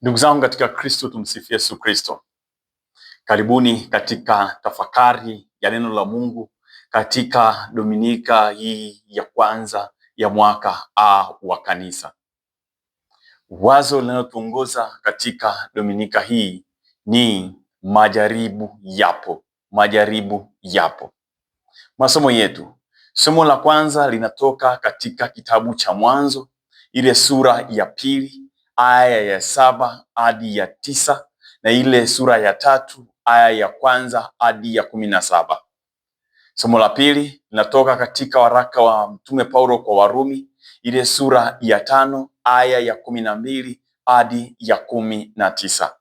Ndugu zangu katika Kristo, tumsifie Yesu Kristo. Karibuni katika tafakari ya neno la Mungu katika Dominika hii ya kwanza ya mwaka A wa kanisa. Wazo linalotuongoza katika Dominika hii ni majaribu yapo. Majaribu yapo. Masomo yetu. Somo la kwanza linatoka katika kitabu cha Mwanzo, ile sura ya pili aya ya 7 hadi ya 9 na ile sura ya 3 aya ya kwanza hadi ya 17. Somo la pili linatoka katika waraka wa Mtume Paulo kwa Warumi, ile sura ya 5 aya ya 12 hadi ya 19.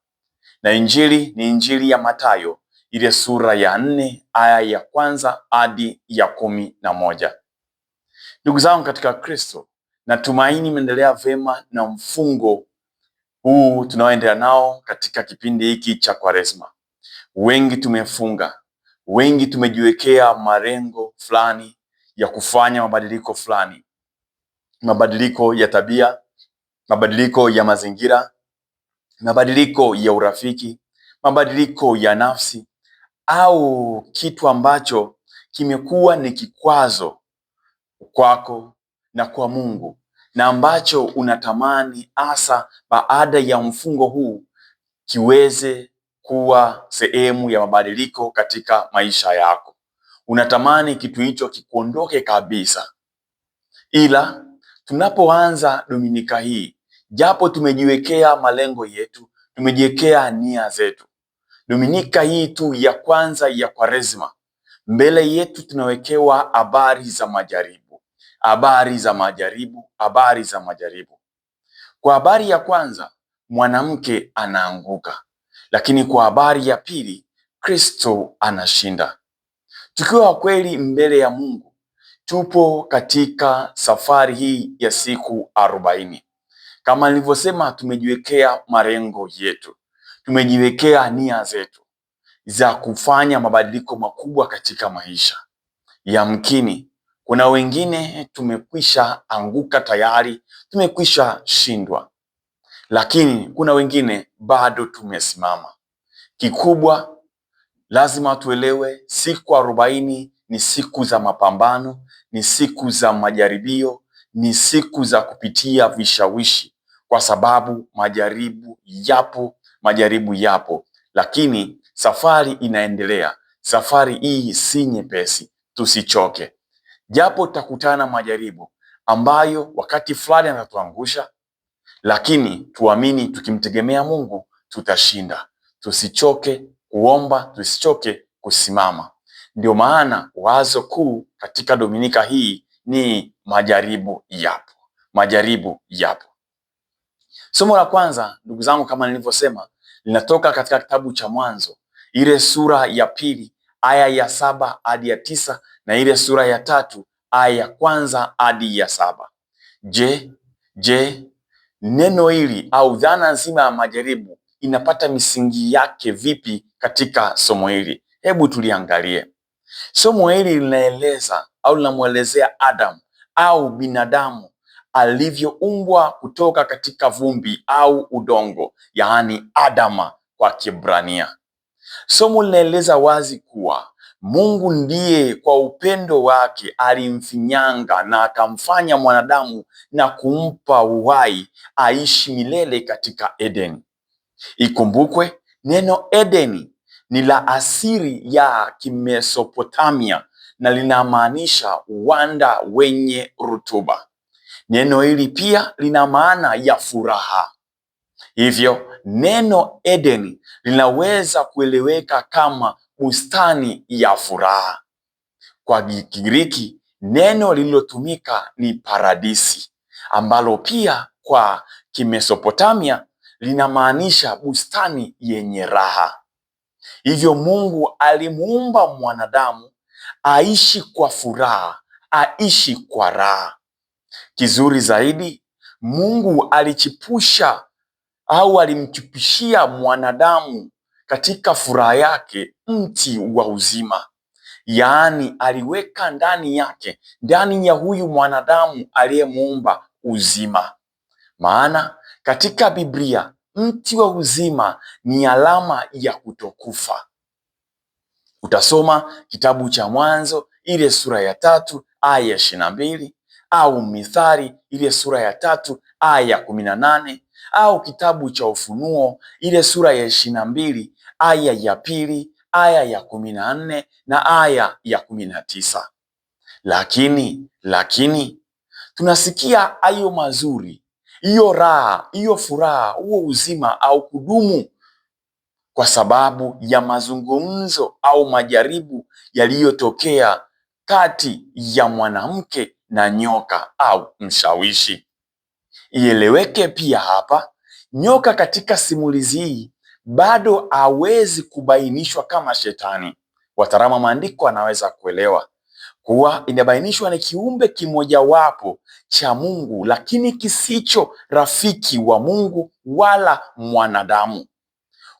Na injili ni injili ya Mathayo, ile sura ya 4 aya ya kwanza hadi ya 11. Ndugu zangu katika Kristo, natumaini mnaendelea vema na mfungo huu tunaoendelea nao katika kipindi hiki cha Kwaresma. Wengi tumefunga, wengi tumejiwekea malengo fulani ya kufanya mabadiliko fulani, mabadiliko ya tabia, mabadiliko ya mazingira, mabadiliko ya urafiki, mabadiliko ya nafsi, au kitu ambacho kimekuwa ni kikwazo kwako na kwa Mungu, na ambacho unatamani hasa baada ya mfungo huu kiweze kuwa sehemu ya mabadiliko katika maisha yako. Unatamani kitu hicho kikuondoke kabisa. Ila tunapoanza Dominika hii, japo tumejiwekea malengo yetu, tumejiwekea nia zetu, Dominika hii tu ya kwanza ya Kwaresma, mbele yetu tunawekewa habari za majaribu, habari za majaribu, habari za majaribu. Kwa habari ya kwanza, mwanamke anaanguka, lakini kwa habari ya pili, Kristo anashinda. Tukiwa kweli mbele ya Mungu, tupo katika safari hii ya siku 40. Kama nilivyosema, tumejiwekea malengo yetu, tumejiwekea nia zetu za kufanya mabadiliko makubwa katika maisha. Yamkini kuna wengine tumekwisha anguka tayari, tumekwisha shindwa, lakini kuna wengine bado tumesimama. Kikubwa lazima tuelewe, siku 40 ni siku za mapambano, ni siku za majaribio, ni siku za kupitia vishawishi, kwa sababu majaribu yapo, lakini safari inaendelea. Safari hii si nyepesi, tusichoke. Japo tutakutana majaribu ambayo wakati fulani yanatuangusha, lakini tuamini, tukimtegemea Mungu tutashinda. Tusichoke kuomba, tusichoke kusimama. Ndio maana wazo kuu katika Dominika hii ni majaribu yapo. Majaribu yapo. Somo la kwanza, ndugu zangu, kama nilivyosema, linatoka katika kitabu cha Mwanzo, ile sura ya pili aya ya 7 hadi ya 9 na ile sura ya 3 aya ya kwanza hadi ya 7. Je, neno hili au dhana nzima ya majaribu inapata misingi yake vipi katika somo hili? Hebu tuliangalie. Somo hili linaeleza au linamwelezea Adam au binadamu alivyoumbwa kutoka katika vumbi au udongo, yaani Adama kwa Kiebrania. Somo linaeleza wazi kuwa Mungu ndiye kwa upendo wake alimfinyanga na akamfanya mwanadamu na kumpa uhai aishi milele katika Edeni. Ikumbukwe, neno Edeni ni la asili ya Kimesopotamia na linamaanisha uwanda wenye rutuba. Neno hili pia lina maana ya furaha. Hivyo neno Edeni linaweza kueleweka kama bustani ya furaha. Kwa Kigiriki neno lililotumika ni paradisi, ambalo pia kwa Kimesopotamia linamaanisha bustani yenye raha. Hivyo Mungu alimuumba mwanadamu aishi kwa furaha, aishi kwa raha. Kizuri zaidi, Mungu alichipusha au alimchipishia mwanadamu katika furaha yake mti wa uzima. Yaani aliweka ndani yake, ndani ya huyu mwanadamu aliyemuumba, uzima. Maana katika Biblia mti wa uzima ni alama ya kutokufa. Utasoma kitabu cha Mwanzo ile sura ya 3 aya ya 22, au Mithali ile sura ya 3 aya ya 18, au kitabu cha Ufunuo ile sura ya 22 aya ya 2, aya ya 14 na aya ya 19. Lakini tunasikia hayo mazuri, hiyo raha, hiyo furaha, huo uzima au kudumu kwa sababu ya mazungumzo au majaribu yaliyotokea kati ya mwanamke na nyoka au mshawishi. Ieleweke pia hapa, nyoka katika simulizi hii bado hawezi kubainishwa kama shetani. Wataalamu wa maandiko anaweza kuelewa kuwa inabainishwa ni kiumbe kimojawapo cha Mungu, lakini kisicho rafiki wa Mungu wala mwanadamu.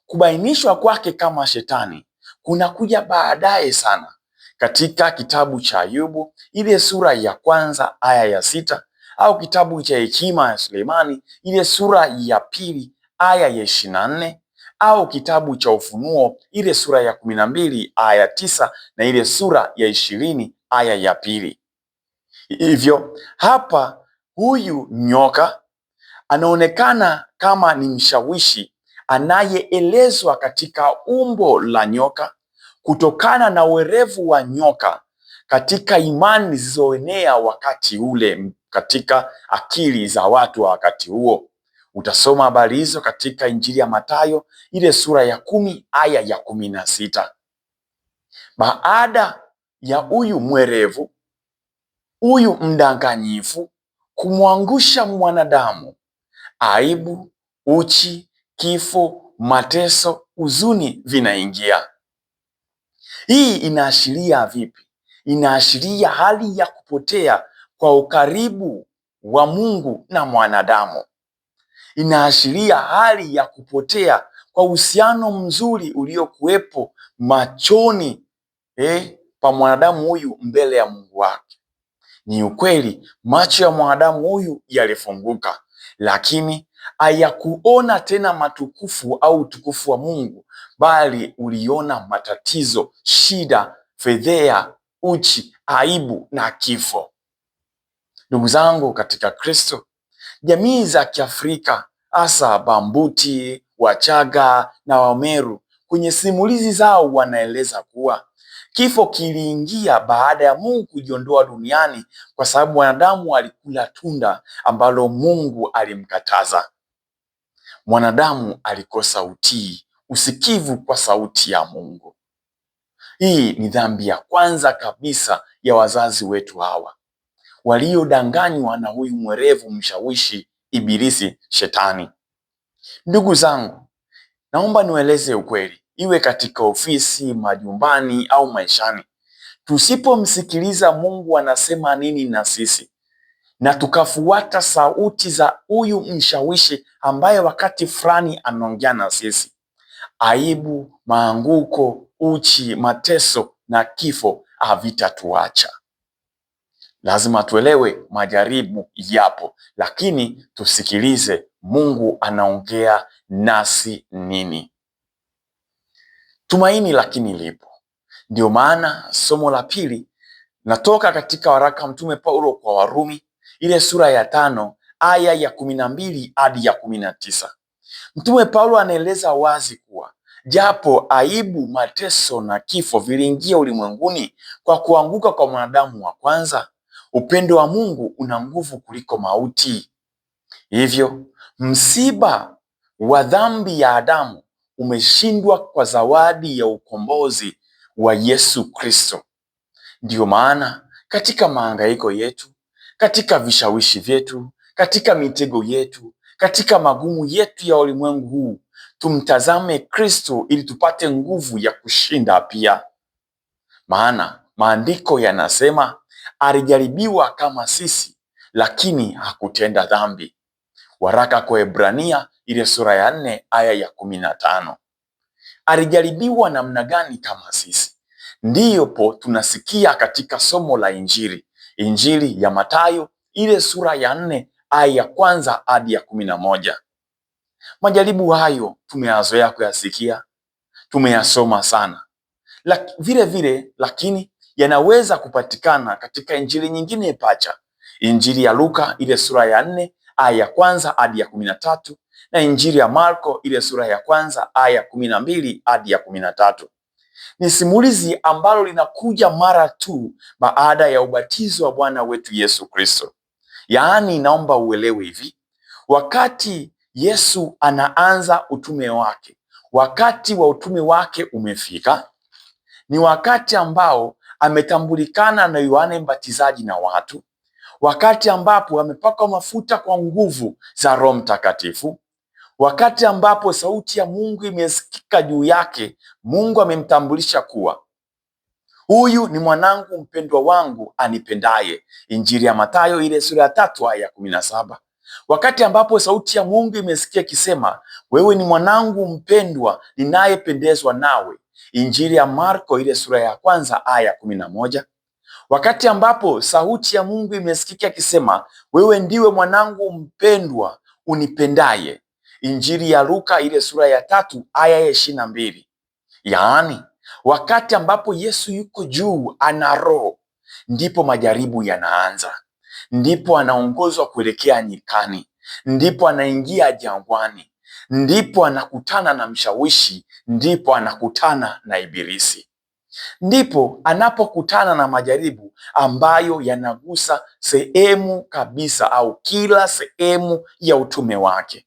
Kubainishwa kwake kama shetani kunakuja baadaye sana katika kitabu cha Ayubu ile sura ya 1 aya ya 6, au kitabu cha Hekima ya Sulemani ile sura ya 2 aya ya 24, au kitabu cha Ufunuo ile sura ya 12 aya ya 9 na ile sura ya 20 aya ya 2. Hivyo hapa huyu nyoka anaonekana kama ni mshawishi anayeelezwa katika umbo la nyoka kutokana na werevu wa nyoka katika imani zilizoenea wakati ule katika akili za watu wa wakati huo. Utasoma habari hizo katika Injili ya Mathayo ile sura ya 10 aya ya 16. Baada ya huyu mwerevu, huyu mdanganyifu kumwangusha mwanadamu, aibu, uchi, kifo, mateso, huzuni vinaingia. Hii inaashiria vipi? Inaashiria hali ya kupotea kwa ukaribu wa Mungu na mwanadamu. Inaashiria hali ya kupotea kwa uhusiano mzuri uliokuwepo machoni pa mwanadamu huyu mbele ya Mungu wake. Ni ukweli macho ya mwanadamu huyu yalifunguka, lakini hayakuona tena matukufu au utukufu wa Mungu, bali uliona matatizo, shida, fedhea, uchi, aibu na kifo. Ndugu zangu katika Kristo, jamii za Kiafrika hasa Bambuti, Wachaga na Wameru kwenye simulizi zao wanaeleza kuwa kifo kiliingia baada ya Mungu kujiondoa duniani kwa sababu wanadamu alikula tunda ambalo Mungu alimkataza. Mwanadamu alikosa utii, usikivu kwa sauti ya Mungu. Hii ni dhambi ya kwanza kabisa ya wazazi wetu hawa waliodanganywa na huyu mwerevu mshawishi Ibilisi, Shetani. Ndugu zangu, naomba niwaeleze ukweli, iwe katika ofisi, majumbani au maishani. Tusipomsikiliza Mungu anasema nini na sisi, na tukafuata sauti za huyu mshawishi ambaye wakati fulani anaongea na sisi, aibu, maanguko, uchi, mateso na kifo havitatuacha. Lazima tuelewe majaribu yapo, lakini tusikilize Mungu anaongea nasi nini. Tumaini lakini lipo. Ndio maana somo la pili natoka katika waraka Mtume Paulo kwa Warumi ile sura ya 5 aya ya 12 hadi ya 19. Mtume Paulo anaeleza wazi kuwa japo aibu, mateso na kifo viliingia ulimwenguni kwa kuanguka kwa mwanadamu wa kwanza, upendo wa Mungu una nguvu kuliko mauti. Hivyo msiba wa dhambi ya Adamu umeshindwa kwa zawadi ya ukombozi wa Yesu Kristo. Ndiyo maana katika mahangaiko yetu, katika vishawishi vyetu, katika mitego yetu, katika magumu yetu ya ulimwengu huu, tumtazame Kristo ili tupate nguvu ya kushinda pia. Maana maandiko yanasema alijaribiwa kama sisi, lakini hakutenda dhambi. Waraka kwa Ebrania ile sura ya 4 aya ya 15. Alijaribiwa namna gani kama sisi? Ndiyo tunasikia katika somo la Injili ya Mathayo ile sura ya 4 aya ya 1 hadi ya 11. Majaribu hayo tumeyazoea kuyasikia, tumeyasoma sana. Vile vile lakini yanaweza kupatikana katika injili nyingine pacha, Injili ya Luka ile sura ya 4 aya ya kwanza hadi ya 13 na Injili ya Marko ile sura ya kwanza aya ya 12 hadi ya 13. Ni simulizi ambalo linakuja mara tu baada ya ubatizo wa Bwana wetu Yesu Kristo. Yaani, naomba uelewe hivi, wakati Yesu anaanza utume wake, wakati wa utume wake umefika, ni wakati ambao ametambulikana na Yohane Mbatizaji na watu, wakati ambapo amepakwa mafuta kwa nguvu za Roho Mtakatifu, wakati ambapo sauti ya Mungu imesikika juu yake. Mungu amemtambulisha kuwa huyu ni mwanangu mpendwa wangu anipendaye, Injili ya Mathayo ile sura ya 3 aya ya 17. Wakati ambapo sauti ya Mungu imesikia ikisema, wewe ni mwanangu mpendwa ninayependezwa nawe, Injili ya Marko ile sura ya kwanza aya ya 11. Wakati ambapo sauti ya Mungu imesikika ikisema, wewe ndiwe mwanangu mpendwa unipendaye, Injili ya Luka ile sura ya 3 aya ya 22. Yaani, wakati ambapo Yesu yuko juu ana Roho, ndipo majaribu yanaanza, ndipo anaongozwa kuelekea nyikani, ndipo anaingia jangwani, ndipo anakutana na mshawishi, ndipo anakutana na Ibilisi, ndipo anapokutana na majaribu ambayo yanagusa sehemu kabisa au kila sehemu ya utume wake.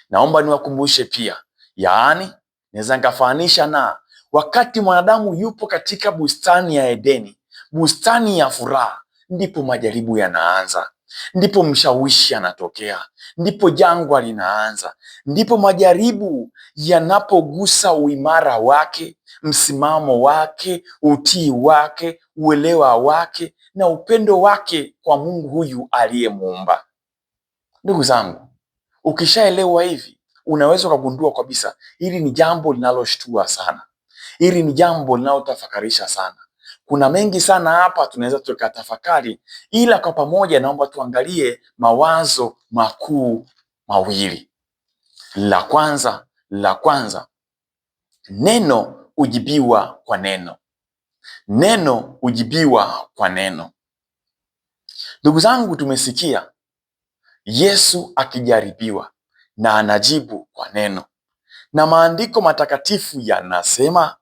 Naomba niwakumbushe pia, yaani naweza nikafananisha na wakati mwanadamu yupo katika bustani ya Edeni, bustani ya furaha, ndipo majaribu yanaanza, ndipo mshawishi anatokea, ndipo jangwa linaanza, ndipo majaribu yanapogusa uimara wake, msimamo wake, utii wake, uelewa wake na upendo wake kwa Mungu huyu aliyemuumba. Ndugu zangu, ukishaelewa hivi, unaweza kugundua kabisa hili ni jambo linaloshtua sana. Hili ni jambo linalotafakarisha sana. Kuna mengi sana hapa tunaweza tukatafakari, ila kwa pamoja naomba tuangalie mawazo makuu mawili. La kwanza, neno hujibiwa kwa neno. Neno hujibiwa kwa neno. Ndugu zangu, tumesikia Yesu akijaribiwa na anajibu kwa neno, na maandiko matakatifu yanasema,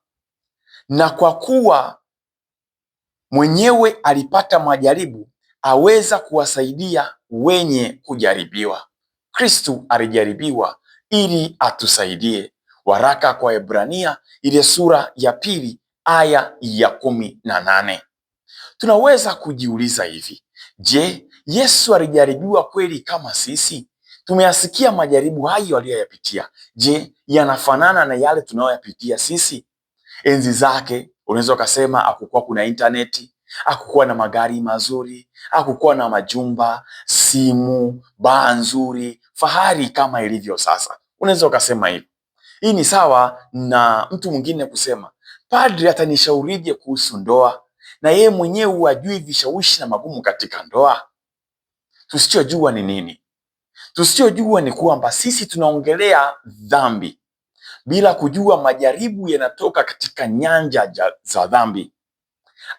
na kwa kuwa mwenyewe alipata majaribu aweza kuwasaidia wenye kujaribiwa. Kristu alijaribiwa ili atusaidie. Waraka kwa Waebrania ile sura ya 2 aya ya 18. Tunaweza kujiuliza hivi, je, Yesu alijaribiwa kweli kama sisi? Tumeyasikia majaribu hayo aliyoyapitia. Je, yanafanana na yale tunayoyapitia sisi? Enzi zake unaweza ukasema hakukuwa kuna intaneti, hakukuwa na magari mazuri, hakukuwa na majumba, simu, baa nzuri, fahari kama ilivyo sasa. Unaweza ukasema hivi. Hii ni sawa na mtu mwingine kusema, padri atanishaurije kuhusu ndoa na yeye mwenyewe hajui vishawishi na magumu katika ndoa? Tusichojua ni nini? Tusichojua ni kwamba sisi tunaongelea dhambi bila kujua majaribu yanatoka katika nyanja za dhambi.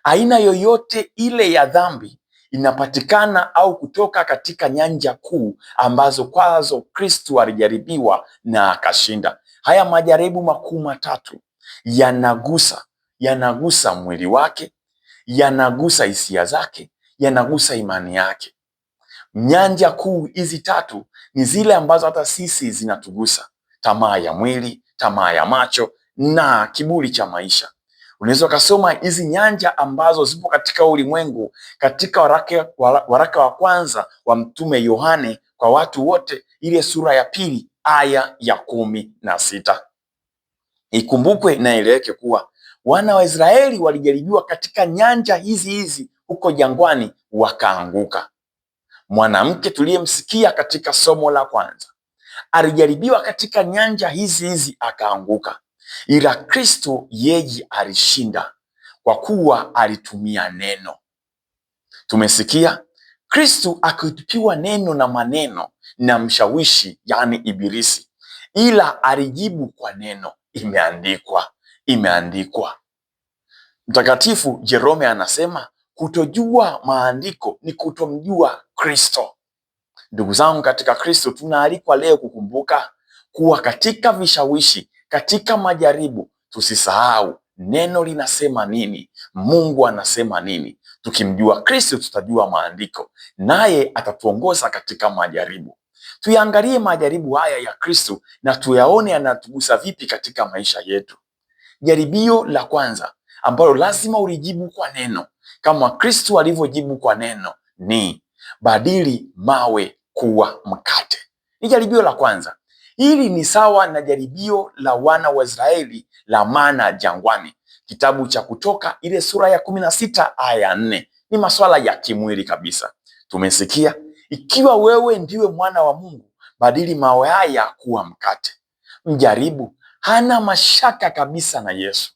Aina yoyote ile ya dhambi inapatikana au kutoka katika nyanja kuu ambazo kwazo Kristu alijaribiwa na akashinda. Haya majaribu makuu matatu yanagusa mwili wake, yanagusa hisia zake, yanagusa imani yake. Nyanja kuu hizi tatu ni zile ambazo hata sisi zinatugusa: tamaa ya mwili, tamaa ya macho na kiburi cha maisha. Unaweza ukasoma hizi nyanja ambazo zipo katika ulimwengu katika waraka wa kwanza wa Mtume Yohane kwa watu wote, ile sura ya 2 aya ya 16. Ikumbukwe na ieleweke kuwa wana wa Israeli walijaribiwa katika nyanja hizi huko jangwani, wakaanguka. Mwanamke tuliyemsikia katika somo la kwanza alijaribiwa katika nyanja hizi akaanguka, ila Kristo yeye alishinda kwa kuwa alitumia neno. Tumesikia Kristo akitupiwa neno na maneno na mshawishi, yani Ibilisi, ila alijibu kwa neno. Imeandikwa. Mtakatifu Jerome anasema kutojua maandiko ni kutomjua Kristo. Ndugu zangu katika Kristo, tunaalikwa leo kukumbuka kuwa katika vishawishi, katika majaribu, tusisahau neno linasema nini, Mungu anasema nini. Tukimjua Kristo tutajua maandiko, naye atatuongoza katika majaribu. Tuyaangalie majaribu haya ya Kristo na tuyaone yanatugusa vipi katika maisha yetu. Jaribio la kwanza ambalo lazima ulijibu kwa neno kama Kristo alivyojibu kwa neno ni badili mawe kuwa mkate. Ni jaribio la kwanza. Hili ni sawa na jaribio la wana wa Israeli la mana jangwani. Kitabu cha Kutoka ile sura ya 16 aya 4. Ni masuala ya kimwili kabisa. Tumesikia, ikiwa wewe ndiwe mwana wa Mungu, badili mawe haya kuwa mkate. Mjaribu hana mashaka kabisa na Yesu.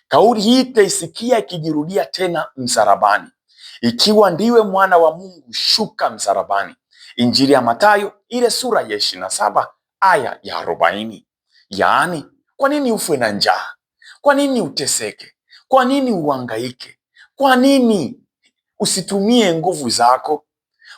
Kauli hii taisikia ikijirudia tena msalabani. Ikiwa ndiwe mwana wa Mungu, shuka msalabani. Injili ya Mathayo ile sura ya 27 aya ya 40. Yaani, kwa nini ufe na njaa? Kwa nini uteseke? Kwa nini uhangaike? Kwa nini usitumie nguvu zako?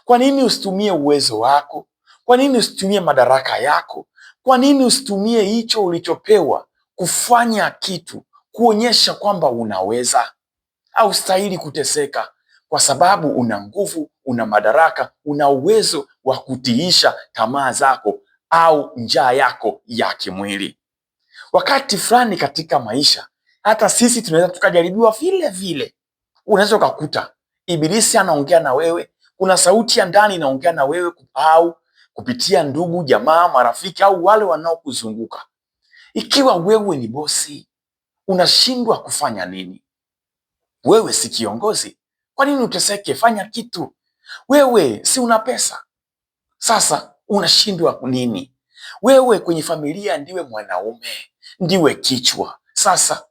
Kwa nini usitumie uwezo wako? Kwa nini usitumie madaraka yako? Kwa nini usitumie hicho ulichopewa kufanya kitu, kuonyesha kwamba unaweza? Haustahili kuteseka kwa sababu una nguvu, una madaraka, una uwezo wa kutiisha tamaa zako au njaa yako ya kimwili. Wakati fulani katika maisha, hata sisi tunaweza tukajaribiwa vile vile. Unaweza ukakuta Ibilisi anaongea na wewe, kuna sauti ya ndani inaongea na wewe, au kupitia ndugu, jamaa, marafiki au wale wanaokuzunguka. Ikiwa wewe ni bosi, unashindwa kufanya nini? Wewe si kiongozi, kwa nini uteseke? Fanya kitu. Wewe si una pesa, sasa unashindwa nini? Wewe kwenye familia ndiwe mwanaume, ndiwe kichwa, sasa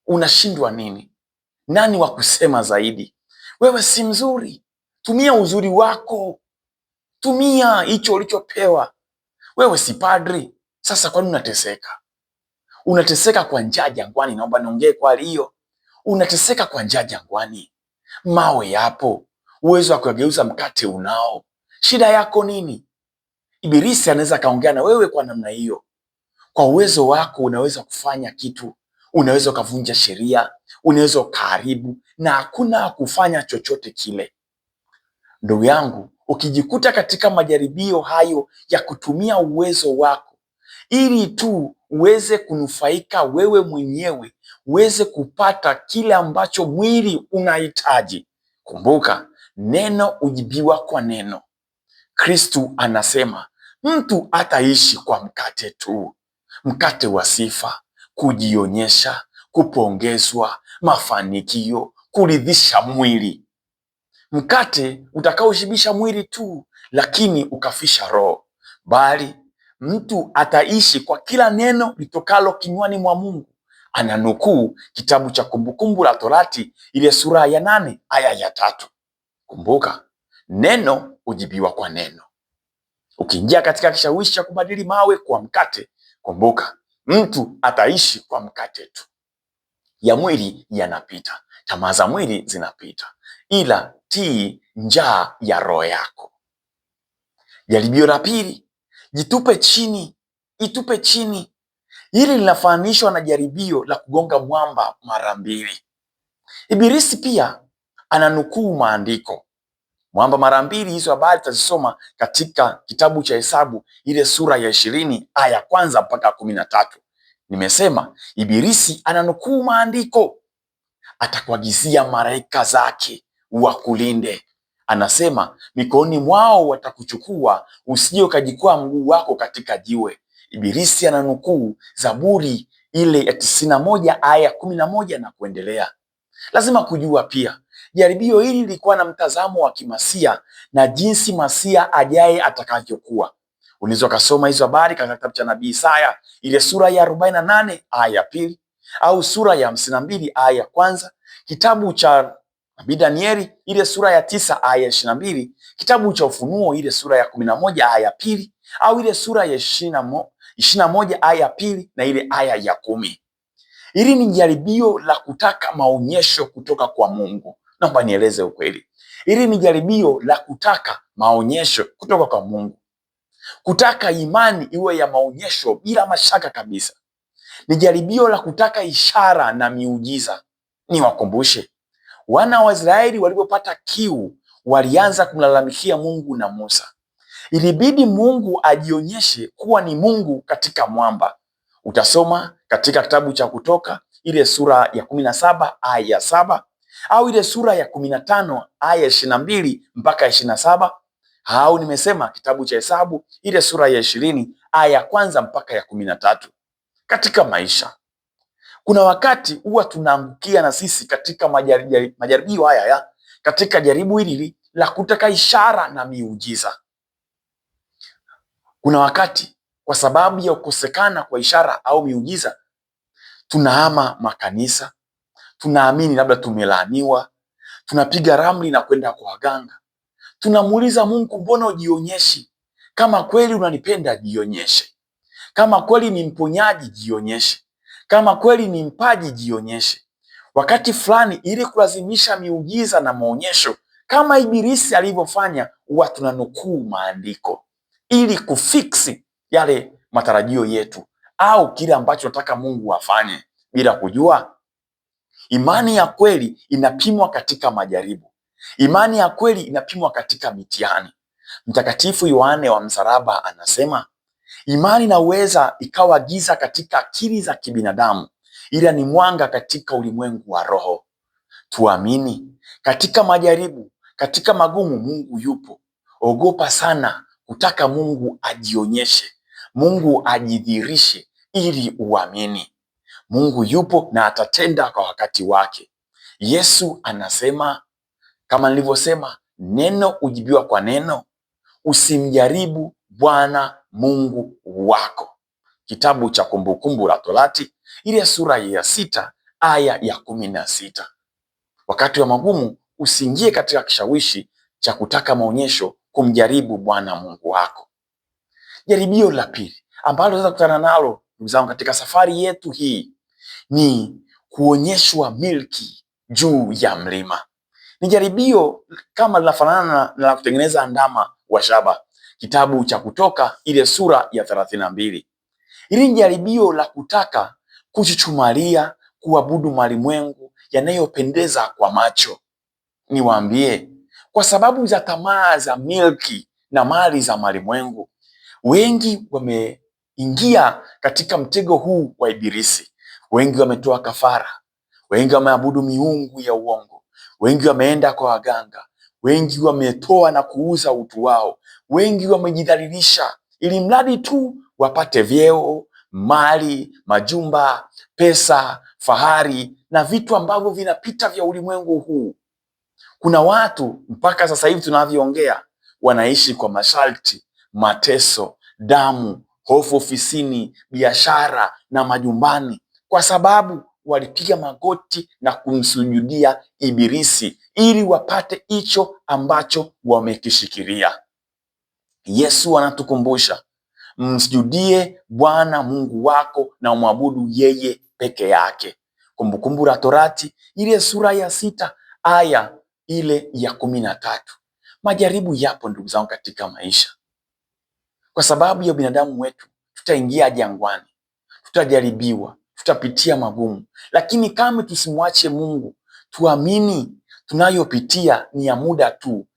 unashindwa nini? Nani wa kusema zaidi? Wewe si mzuri, tumia uzuri wako, tumia hicho ulichopewa. Wewe si padri, sasa kwa nini unateseka? Unateseka kwa njaa jangwani. Naomba niongee kwa hiyo. Unateseka kwa njaa jangwani, mawe yapo, uwezo wa kugeuza mkate unao. Shida yako nini? Ibilisi anaweza kaongea na wewe kwa namna hiyo. Kwa uwezo wako unaweza kufanya kitu, unaweza ukavunja sheria, unaweza ukaharibu, na hakuna kufanya chochote kile. Ndugu yangu, ukijikuta katika majaribio hayo ya kutumia uwezo wako ili tu uweze kunufaika wewe mwenyewe, uweze kupata kile ambacho mwili unahitaji, kumbuka, neno ujibiwa kwa neno. Kristu anasema mtu hataishi kwa mkate tu, mkate wa sifa, kujionyesha, kupongezwa, mafanikio, kuridhisha mwili. Mkate utakaoshibisha mwili tu, lakini ukafisha roho. Bali mtu ataishi kwa kila neno litokalo kinywani mwa Mungu. Ananukuu kitabu cha Kumbukumbu la Torati ile sura ya 8 aya ya 3. Kumbuka, neno ujibiwa kwa neno. Ukiingia katika kishawishi cha kubadili mawe kwa mkate, kumbuka, mtu ataishi kwa mkate tu. Ya mwili yanapita, tamaa za mwili zinapita, ila tii njaa ya roho yako. Jaribio la pili, jitupe chini, itupe chini. Hili linafananishwa na jaribio la kugonga mwamba mara 2. Ibilisi pia ananukuu maandiko. Mwamba mara 2, hizo habari tutazisoma katika kitabu cha Hesabu ile sura ya 20 aya kwanza mpaka 13. Nimesema Ibilisi ananukuu maandiko. Atakuagizia malaika zake wakulinde. Anasema mikononi mwao watakuchukua, usije ukajikwaa mguu wako katika jiwe. Ibilisi ananukuu Zaburi ile ya 91 aya 11 na kuendelea. Lazima kujua pia jaribio hili lilikuwa na mtazamo wa kimasia na jinsi masia ajaye atakavyokuwa. Unaweza kusoma hizo habari katika kitabu cha Nabii Isaya ile sura ya 48 aya ya 2 au sura ya 52 aya ya kwanza, kitabu cha Nabii Danieli ile sura ya 9 aya ya 22, kitabu cha Ufunuo ile sura ya 11 aya ya 2 au ile sura ya 21 aya ya pili na ile aya ya 10. Hili ni jaribio la kutaka maonyesho kutoka kwa Mungu. Naomba nieleze ukweli. Hili ni jaribio la kutaka maonyesho kutoka kwa Mungu, kutaka imani iwe ya maonyesho bila mashaka kabisa. Ni jaribio la kutaka ishara na miujiza. Niwakumbushe, wana wa Israeli walipopata kiu walianza kumlalamikia Mungu na Musa. Ilibidi Mungu ajionyeshe kuwa ni Mungu katika mwamba. Utasoma katika kitabu cha Kutoka ile sura ya 17 aya ya 7 au ile sura ya 15 aya 22 mpaka 27, au nimesema kitabu cha Hesabu ile sura ya 20 aya ya kwanza mpaka ya 13. Katika maisha kuna wakati huwa tunaangukia na sisi katika majaribio haya katika jaribu hili la kutaka ishara na miujiza. Kuna wakati kwa sababu ya kukosekana kwa ishara au miujiza tunahama makanisa, tunaamini labda tumelaaniwa, tunapiga ramli na kwenda kwa waganga. Tunamuuliza Mungu, mbona ujionyeshi? Kama kweli unanipenda jionyeshe. Kama kweli ni mponyaji jionyeshe. Kama kweli ni mpaji jionyeshe. Wakati fulani ili kulazimisha miujiza na maonyesho kama Ibilisi alivyofanya, huwa tunanukuu maandiko ili kufiksi yale matarajio yetu au kile ambacho nataka Mungu afanye bila kujua. Imani ya kweli inapimwa katika majaribu. Imani ya kweli inapimwa katika mitihani. Mtakatifu Yohane wa Msalaba anasema, imani inaweza ikawa giza katika akili za kibinadamu, ila ni mwanga katika ulimwengu wa roho. Tuamini katika majaribu, katika magumu Mungu yupo. Ogopa sana kutaka Mungu ajionyeshe, Mungu ajidhihirishe ili uamini. Mungu yupo na atatenda kwa wakati wake. Yesu anasema kama nilivyosema, neno ujibiwa kwa neno. Usimjaribu Bwana Mungu wako. Kitabu cha Kumbukumbu la Torati ile sura ya 6 aya ya 16. Wakati wa magumu usiingie katika kishawishi cha kutaka maonyesho kumjaribu Bwana Mungu wako. Jaribio la pili ambalo tunaweza kukutana nalo ndugu zangu katika safari yetu hii ni kuonyeshwa milki juu ya mlima. Ni jaribio kama linafanana na kutengeneza ndama wa shaba. Kitabu cha Kutoka ile sura ya 32. Hili ni jaribio la kutaka kuchuchumalia, kuabudu malimwengu yanayopendeza kwa macho. Niwaambie, kwa sababu za tamaa za milki na mali za malimwengu, wengi wameingia katika mtego huu wa Ibilisi. Wengi wametoa kafara, wengi wameabudu miungu ya uongo, wengi wameenda kwa waganga, wengi wametoa na kuuza utu wao, wengi wamejidhalilisha ili mradi tu wapate vyeo, mali, majumba, pesa, fahari na vitu ambavyo vinapita vya ulimwengu huu. Kuna watu mpaka sasa hivi tunavyoongea wanaishi kwa masharti, mateso, damu, hofu ofisini, biashara na majumbani, kwa sababu walipiga magoti na kumsujudia Ibilisi ili wapate hicho ambacho wamekishikilia. Yesu anatukumbusha, msujudie Bwana Mungu wako na umwabudu yeye peke yake. Kumbukumbu la Torati ile sura ya 6 aya ile ya 13. Majaribu yapo ndugu zangu katika maisha. Kwa sababu ya binadamu wetu tutaingia jangwani, tutajaribiwa, tutapitia magumu, lakini kama tusimwache Mungu, tuamini tunayopitia ni ya muda tu.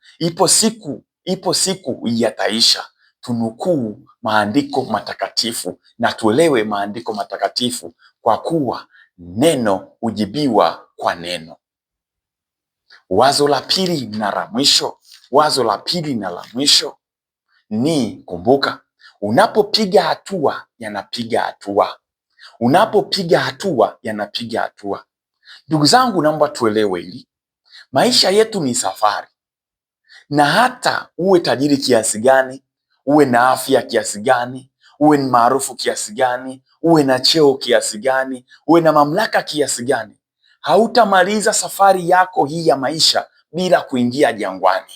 Ipo siku yataisha. Tunukuu maandiko matakatifu na tuelewe maandiko matakatifu, kwa kuwa neno ujibiwa kwa neno. Wazo la pili na la mwisho ni kumbuka, unapopiga hatua yanapiga hatua. Unapopiga hatua yanapiga hatua. Ndugu zangu, naomba tuelewe hili. Maisha yetu ni safari, na hata uwe tajiri kiasi gani, uwe na afya kiasi gani, uwe ni maarufu kiasi gani, uwe na cheo kiasi gani, uwe na mamlaka kiasi gani, hautamaliza safari yako hii ya maisha bila kuingia jangwani.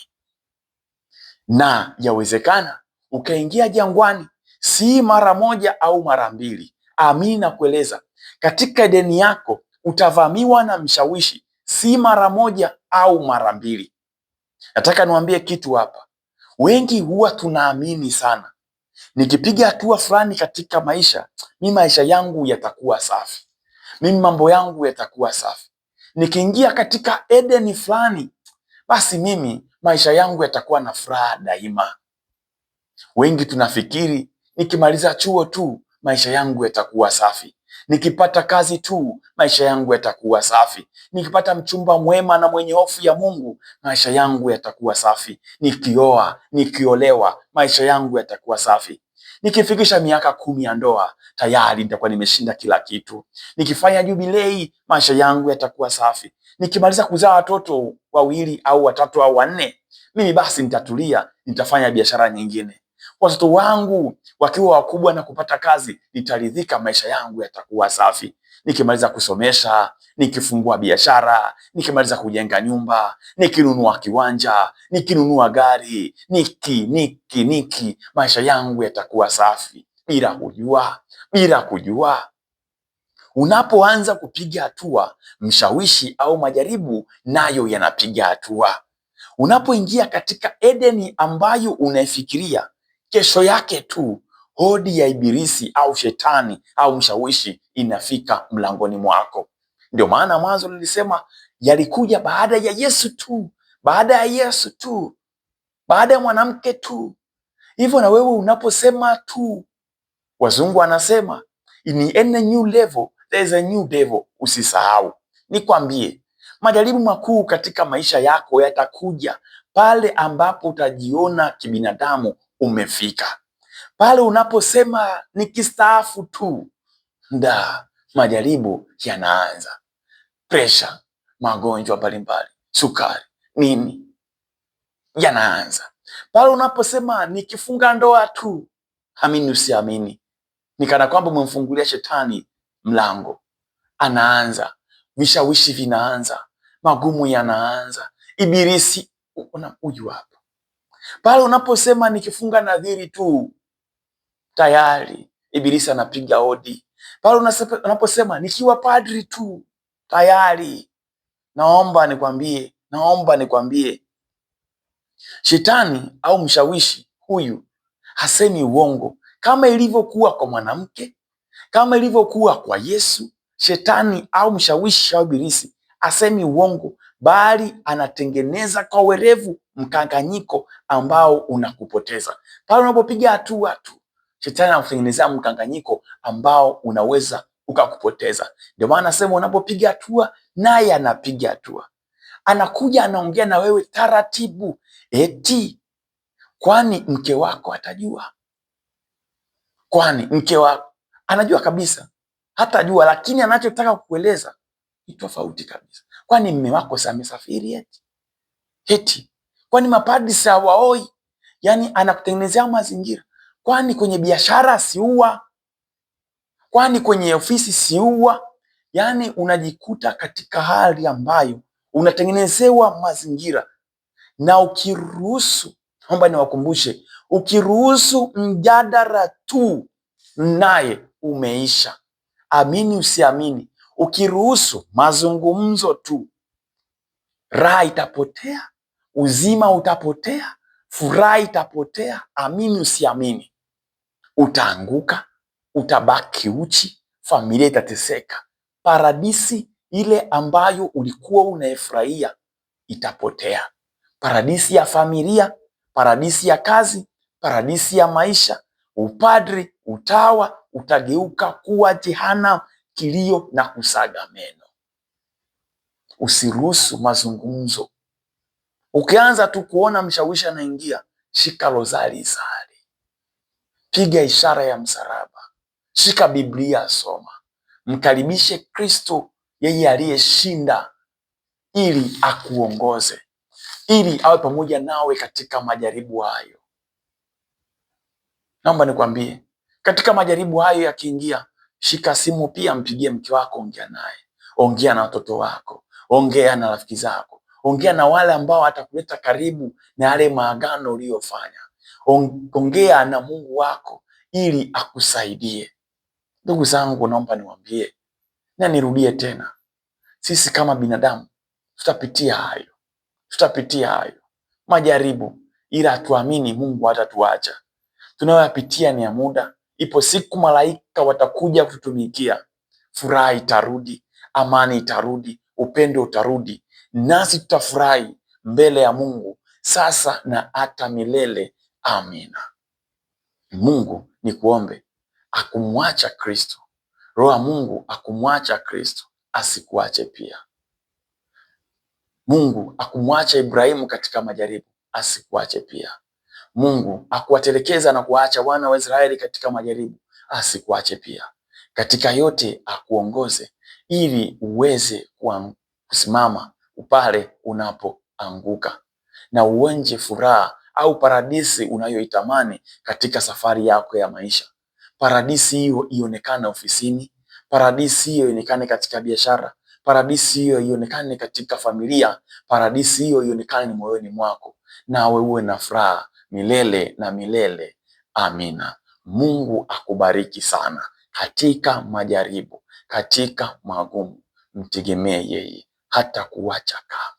Na yawezekana ukaingia jangwani si mara moja au mara mbili. Amini na kueleza, katika deni yako utavamiwa na mshawishi, si mara moja au mara mbili. Nataka niwaambie kitu hapa. Wengi huwa tunaamini sana, nikipiga hatua fulani katika maisha, mimi maisha yangu yatakuwa safi, mimi mambo yangu yatakuwa safi. Nikiingia katika Edeni fulani, basi mimi maisha yangu yatakuwa na furaha daima. Wengi tunafikiri nikimaliza chuo tu maisha yangu yatakuwa safi, nikipata kazi tu maisha yangu yatakuwa safi, nikipata mchumba mwema na mwenye hofu ya Mungu maisha yangu yatakuwa safi, nikioa, nikiolewa maisha yangu yatakuwa safi, nikifikisha miaka 10 ya ndoa tayari nitakuwa nimeshinda kila kitu, nikifanya jubilei maisha yangu yatakuwa safi, nikimaliza kuzaa watoto 2 au 3 au 4 mimi basi nitatulia, nitafanya biashara nyingine. Watoto wangu wakiwa wakubwa na kupata kazi, nitaridhika, maisha yangu yatakuwa safi. Nikimaliza kusomesha, nikifungua biashara, nikimaliza kujenga nyumba, nikinunua kiwanja, nikinunua gari, maisha yangu yatakuwa safi. Bila kujua. Unapoanza kupiga hatua, mshawishi au majaribu nayo yanapiga hatua. Unapoingia katika Edeni ambayo unaifikiria, kesho yake tu hodi ya ibilisi au shetani au mshawishi inafika mlangoni mwako. Ndio maana mwanzo nilisema yalikuja baada ya Yesu tu, baada ya mwanamke tu. Hivyo na wewe unaposema tu, wazungu wanasema in any new level there is a new devil. Usisahau, nikwambie, majaribu makuu katika maisha yako yatakuja pale ambapo utajiona kibinadamu umefika. Pale unaposema nikistaafu tu, majaribu yanaanza. Presha, magonjwa mbalimbali, sukari, nini yanaanza. Pale unaposema nikifunga ndoa tu, amini usiamini, ni kana kwamba umemfungulia shetani mlango. Anaanza, vishawishi vinaanza, magumu yanaanza, ibilisi huyu hapa. Pale unaposema nikifunga nadhiri tu, tayari ibilisi anapiga hodi. Pale unaposema nikiwa padri tu, tayari. Naomba nikwambie, shetani au mshawishi huyu hasemi uongo. Kama ilivyokuwa kwa mwanamke, kama ilivyokuwa kwa Yesu, shetani au mshawishi au ibilisi hasemi uongo, bali anatengeneza kwa werevu mkanganyiko ambao unakupoteza. Pale unapopiga hatua tu, shetani anakutengenezea mkanganyiko ambao unaweza ukakupoteza. Ndio maana nasema unapopiga hatua, naye anapiga hatua. Anakuja anaongea na wewe taratibu. Eti kwani mke wako atajua? Kwani mke wako anajua kabisa? Hatajua, lakini anachotaka kukueleza ni tofauti kabisa. Kwani mme wako amesafiri eti? Kwani mapadri hawaoi? Yani anakutengenezea mazingira. Kwani kwenye biashara siua? Kwani kwenye ofisi siua? Yani unajikuta katika hali ambayo unatengenezewa mazingira, na ukiruhusu, naomba niwakumbushe, ukiruhusu mjadala tu, naye umeisha. Amini usiamini, ukiruhusu mazungumzo tu, raha itapotea, uzima utapotea, furaha itapotea. Amini usiamini, utaanguka, utabaki uchi, familia itateseka, paradisi ile ambayo ulikuwa unaifurahia itapotea. Paradisi ya familia, paradisi ya kazi, paradisi ya maisha, upadri, utawa utageuka kuwa jehanamu, kilio na kusaga meno. Usiruhusu mazungumzo. Ukianza tu kuona mshawishi anaingia, shika rozari sali, piga ishara ya msalaba, shika Biblia soma, mkaribishe Kristo, yeye aliyeshinda, ili akuongoze, ili awe pamoja nawe katika majaribu hayo. Naomba nikwambie, katika majaribu hayo yakiingia, shika simu pia, mpigie mke wako, ongea naye, ongea na watoto wako, ongea na rafiki zako, ongea na wale ambao watakuleta karibu na yale maagano uliyofanya, ongea na Mungu wako ili akusaidie. Ndugu zangu, naomba niwaambie na nirudie tena, sisi kama binadamu tutapitia hayo majaribu, ila tuamini Mungu hatatuacha. Tunayoyapitia ni ya muda. Ipo siku malaika watakuja kututumikia, furaha itarudi, amani itarudi, upendo utarudi, nasi tutafurahi mbele ya Mungu sasa na hata milele. Amina. Mungu ni kuombe akumwacha Kristo, Roho wa Mungu akumwacha Kristo asikuache pia. Mungu akumwacha Ibrahimu katika majaribu asikuache pia. Mungu akuwatelekeza na kuacha wana wa Israeli katika majaribu asikuache pia. Katika yote akuongoze ili uweze kusimama pale unapoanguka na uonje furaha au paradisi unayoitamani katika safari yako ya maisha. Paradisi hiyo ionekane ofisini, paradisi hiyo ionekane katika biashara, paradisi hiyo ionekane katika familia, paradisi hiyo ionekane moyoni mwako, nawe uwe na furaha milele na milele. Amina. Mungu akubariki sana katika majaribu, katika magumu. Mtegemee yeye, hata kuacha kamwe.